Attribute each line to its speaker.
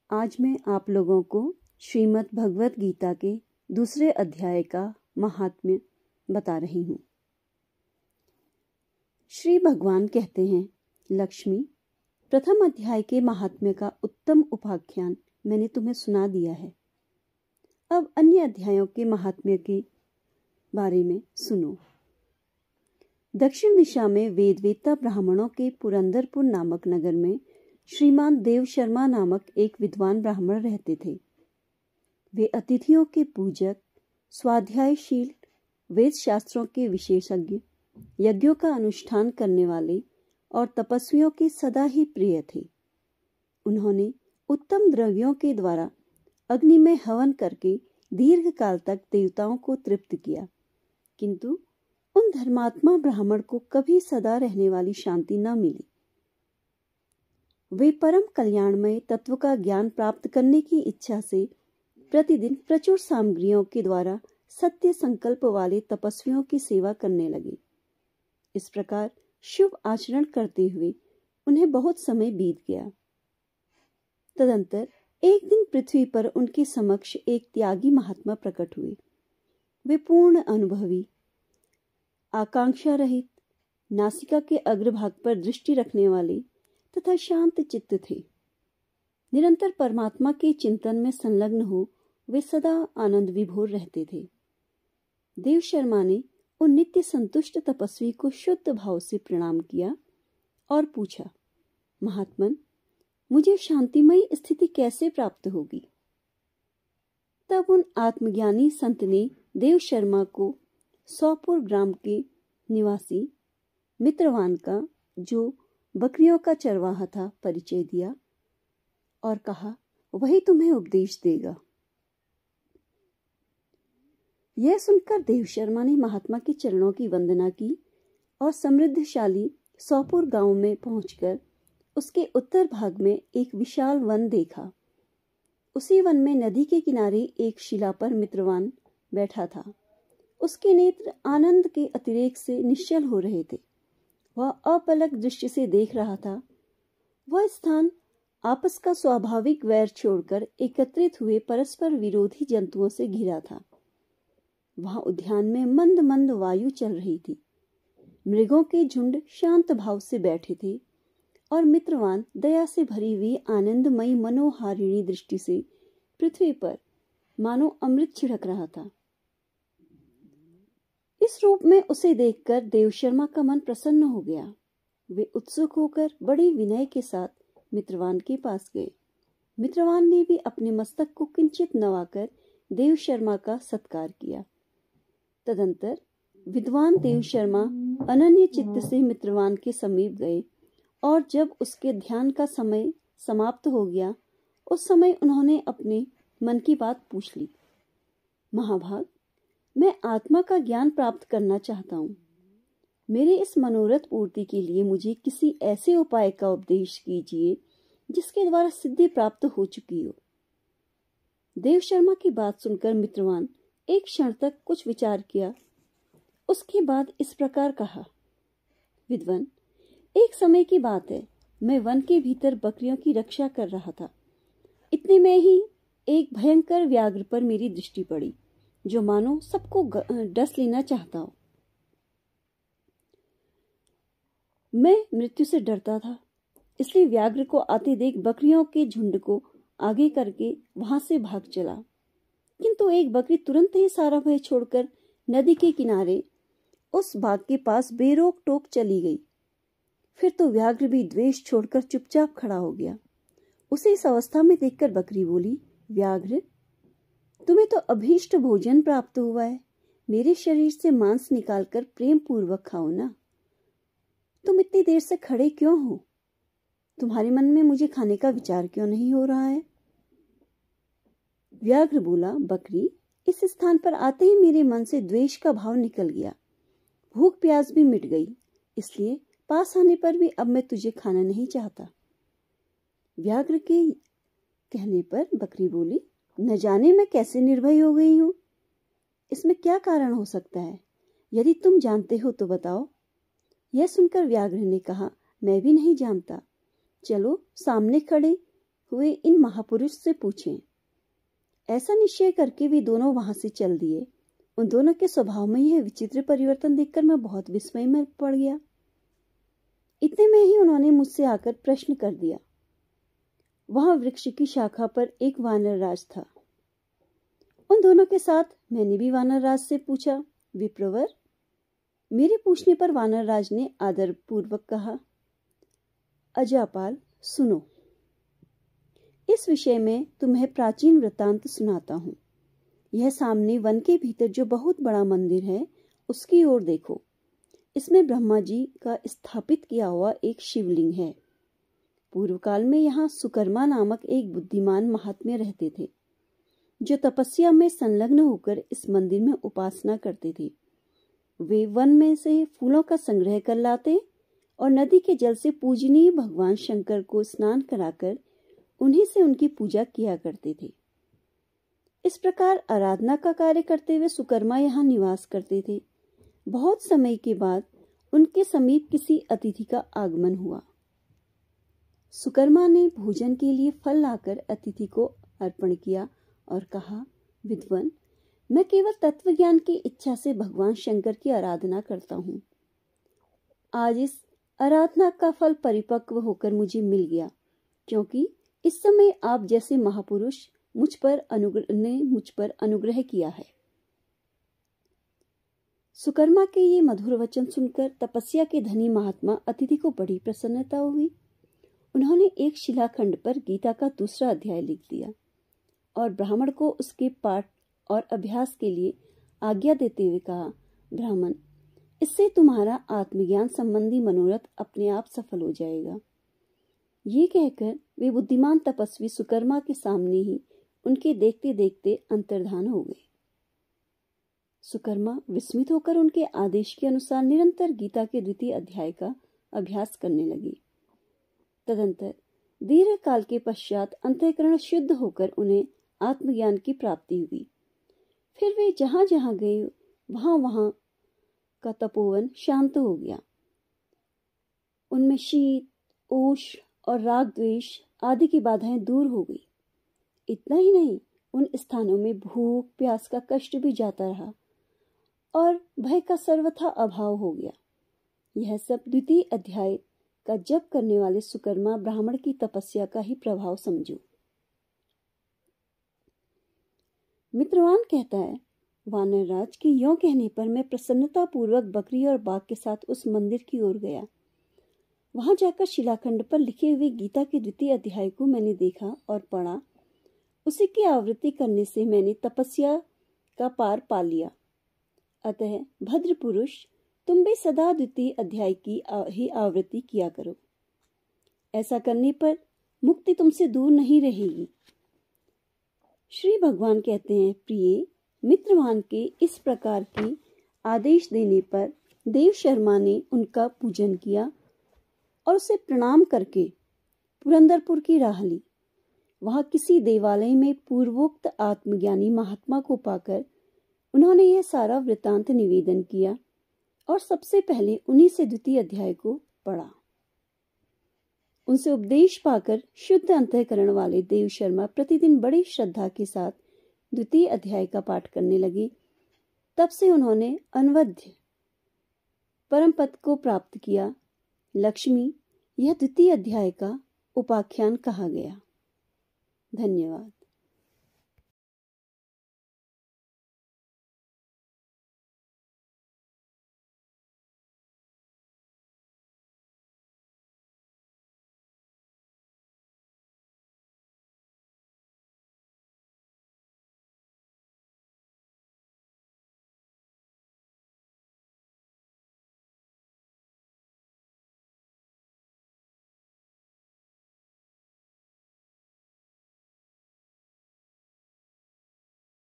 Speaker 1: आज मैं आप लोगों को श्रीमद् भगवत गीता के दूसरे अध्याय का महात्म्य बता रही हूँ। श्री भगवान कहते हैं, लक्ष्मी, प्रथम अध्याय के महात्म्य का उत्तम उपाख्यान मैंने तुम्हें सुना दिया है। अब अन्य अध्यायों के महात्म्य के बारे में सुनो। दक्षिण दिशा में वेदवेत्ता ब्राह्मणों के पुरंदरपुर नामक नगर में श्रीमान देव शर्मा नामक एक विद्वान ब्राह्मण रहते थे। वे अतिथियों के पूजक, स्वाध्यायशील, वेद शास्त्रों के विशेषज्ञ, यज्ञों का अनुष्ठान करने वाले और तपस्वियों के सदा ही प्रिय थे। उन्होंने उत्तम द्रव्यों के द्वारा अग्नि में हवन करके दीर्घ काल तक देवताओं को तृप्त किया, किंतु उन धर्मात्मा ब्राह्मण को कभी सदा रहने वाली शांति न मिली। वे परम कल्याणमय तत्व का ज्ञान प्राप्त करने की इच्छा से प्रतिदिन प्रचुर सामग्रियों के द्वारा सत्य संकल्प वाले तपस्वियों की सेवा करने लगे। इस प्रकार शुभ आचरण करते हुए उन्हें बहुत समय बीत गया। तदंतर एक दिन पृथ्वी पर उनके समक्ष एक त्यागी महात्मा प्रकट हुए। वे पूर्ण अनुभवी, आकांक्षा रहित, नासिका के अग्रभाग पर दृष्टि रखने वाले तथा शांत चित्त थे। निरंतर परमात्मा के चिंतन में संलग्न हो वे सदा आनंद विभोर रहते थे। देव शर्मा ने उन नित्य संतुष्ट तपस्वी को शुद्ध भाव से प्रणाम किया और पूछा, महात्मन, मुझे शांतिमयी स्थिति कैसे प्राप्त होगी? तब उन आत्मज्ञानी संत ने देव शर्मा को सौपुर ग्राम के निवासी मित्रवान का, जो बकरियों का चरवाहा था, परिचय दिया और कहा, वही तुम्हें उपदेश देगा। यह सुनकर देव शर्मा ने महात्मा के चरणों की वंदना की और समृद्धशाली सौपुर गांव में पहुंचकर उसके उत्तर भाग में एक विशाल वन देखा। उसी वन में नदी के किनारे एक शिला पर मित्रवान बैठा था। उसके नेत्र आनंद के अतिरेक से निश्चल हो रहे थे। वह अपलक दृष्टि से देख रहा था। वह स्थान आपस का स्वाभाविक वैर छोड़कर एकत्रित हुए परस्पर विरोधी जंतुओं से घिरा था। वहां उद्यान में मंद मंद वायु चल रही थी। मृगों के झुंड शांत भाव से बैठे थे और मित्रवान दया से भरी हुई आनंदमयी मनोहारिणी दृष्टि से पृथ्वी पर मानो अमृत छिड़क रहा था। इस रूप में उसे देखकर देव शर्मा का मन प्रसन्न हो गया। वे उत्सुक होकर बड़े विनय के साथ मित्रवान के पास गए। मित्रवान ने भी अपने मस्तक को किंचित नवाकर देव शर्मा का सत्कार किया। तदंतर विद्वान देव शर्मा अनन्य चित्त से मित्रवान के समीप गए और जब उसके ध्यान का समय समाप्त हो गया, उस समय उन्होंने अपने मन की बात पूछ ली। महाभाग, मैं आत्मा का ज्ञान प्राप्त करना चाहता हूँ। मेरे इस मनोरथ पूर्ति के लिए मुझे किसी ऐसे उपाय का उपदेश कीजिए जिसके द्वारा सिद्धि प्राप्त हो चुकी हो। देव शर्मा की बात सुनकर मित्रवान एक क्षण तक कुछ विचार किया। उसके बाद इस प्रकार कहा, विद्वान, एक समय की बात है, मैं वन के भीतर बकरियों की रक्षा कर रहा था। इतने में ही एक भयंकर व्याघ्र पर मेरी दृष्टि पड़ी, जो मानो सबको डस लेना चाहता हो। मैं मृत्यु से डरता था, इसलिए व्याघ्र को आते देख बकरियों के झुंड को आगे करके वहां से भाग चला। किंतु एक बकरी तुरंत ही सारा भय छोड़कर नदी के किनारे उस बाग के पास बेरोक टोक चली गई। फिर तो व्याघ्र भी द्वेष छोड़कर चुपचाप खड़ा हो गया। उसे इस अवस्था में देखकर बकरी बोली, व्याघ्र, तुम्हें तो अभीष्ट भोजन प्राप्त हुआ है। मेरे शरीर से मांस निकालकर प्रेम पूर्वक खाओ ना। तुम इतनी देर से खड़े क्यों हो? तुम्हारे मन में मुझे खाने का विचार क्यों नहीं हो रहा है? व्याघ्र बोला, बकरी, इस स्थान पर आते ही मेरे मन से द्वेष का भाव निकल गया। भूख प्यास भी मिट गई, इसलिए पास आने पर भी अब मैं तुझे खाना नहीं चाहता। व्याघ्र के कहने पर बकरी बोली, न जाने मैं कैसे निर्भय हो गई हूं। इसमें क्या कारण हो सकता है? यदि तुम जानते हो तो बताओ। यह सुनकर व्याघ्र ने कहा, मैं भी नहीं जानता। चलो सामने खड़े हुए इन महापुरुष से पूछें। ऐसा निश्चय करके वे दोनों वहां से चल दिए। उन दोनों के स्वभाव में यह विचित्र परिवर्तन देखकर मैं बहुत विस्मय में पड़ गया। इतने में ही उन्होंने मुझसे आकर प्रश्न कर दिया। वहां वृक्ष की शाखा पर एक वानर राज था। उन दोनों के साथ मैंने भी वानर राज से पूछा, विप्रवर। मेरे पूछने पर वानर राज ने आदर पूर्वक कहा, अजापाल, सुनो, इस विषय में तुम्हें प्राचीन वृत्तांत सुनाता हूं। यह सामने वन के भीतर जो बहुत बड़ा मंदिर है, उसकी ओर देखो। इसमें ब्रह्मा जी का स्थापित किया हुआ एक शिवलिंग है। पूर्व काल में यहाँ सुकर्मा नामक एक बुद्धिमान महात्मा रहते थे, जो तपस्या में संलग्न होकर इस मंदिर में उपासना करते थे। वे वन में से फूलों का संग्रह कर लाते और नदी के जल से पूजनीय भगवान शंकर को स्नान कराकर उन्हीं से उनकी पूजा किया करते थे। इस प्रकार आराधना का कार्य करते हुए सुकर्मा यहाँ निवास करते थे। बहुत समय के बाद उनके समीप किसी अतिथि का आगमन हुआ। सुकर्मा ने भोजन के लिए फल लाकर अतिथि को अर्पण किया और कहा, विद्वान, मैं केवल तत्व ज्ञान की इच्छा से भगवान शंकर की आराधना करता हूँ। आज इस आराधना का फल परिपक्व होकर मुझे मिल गया, क्योंकि इस समय आप जैसे महापुरुष मुझ पर अनुग्रह किया है। सुकर्मा के ये मधुर वचन सुनकर तपस्या के धनी महात्मा अतिथि को बड़ी प्रसन्नता हुई। उन्होंने एक शिलाखंड पर गीता का दूसरा अध्याय लिख दिया और ब्राह्मण को उसके पाठ और अभ्यास के लिए आज्ञा देते हुए कहा, ब्राह्मण, इससे तुम्हारा आत्मज्ञान संबंधी मनोरथ अपने आप सफल हो जाएगा। ये कहकर वे बुद्धिमान तपस्वी सुकर्मा के सामने ही उनके देखते देखते अंतर्धान हो गए। सुकर्मा विस्मित होकर उनके आदेश के अनुसार निरंतर गीता के द्वितीय अध्याय का अभ्यास करने लगे। तदंतर दीर्घ काल के पश्चात अंतःकरण शुद्ध होकर उन्हें आत्मज्ञान की प्राप्ति हुई। फिर वे जहां जहां गए वहां का तपोवन शांत हो गया। उनमें शीत, उष्ण और राग द्वेष आदि की बाधाएं दूर हो गई। इतना ही नहीं, उन स्थानों में भूख प्यास का कष्ट भी जाता रहा और भय का सर्वथा अभाव हो गया। यह सब द्वितीय अध्याय का जप करने वाले सुकर्मा ब्राह्मण की तपस्या का ही प्रभाव समझो। मित्रवान कहता है, वानर राज के यों कहने पर मैं प्रसन्नता पूर्वक बकरी और बाघ के साथ उस मंदिर की ओर गया। वहां जाकर शिलाखंड पर लिखे हुए गीता के द्वितीय अध्याय को मैंने देखा और पढ़ा। उसी की आवृत्ति करने से मैंने तपस्या का पार पा लिया। अतः भद्र पुरुष, तुम भी सदा द्वितीय अध्याय की ही आवृत्ति किया करो। ऐसा करने पर मुक्ति तुमसे दूर नहीं रहेगी। श्री भगवान कहते हैं, प्रिय मित्रवान के इस प्रकार के आदेश देने पर देव शर्मा ने उनका पूजन किया और उसे प्रणाम करके पुरंदरपुर की राह ली। वहां किसी देवालय में पूर्वोक्त आत्मज्ञानी महात्मा को पाकर उन्होंने यह सारा वृतांत निवेदन किया और सबसे पहले उन्हीं से द्वितीय अध्याय को पढ़ा। उनसे उपदेश पाकर शुद्ध अंतःकरण वाले देव शर्मा प्रतिदिन बड़ी श्रद्धा के साथ द्वितीय अध्याय का पाठ करने लगे। तब से उन्होंने अनवद्य परम पद को प्राप्त किया। लक्ष्मी, यह द्वितीय अध्याय का उपाख्यान कहा गया। धन्यवाद।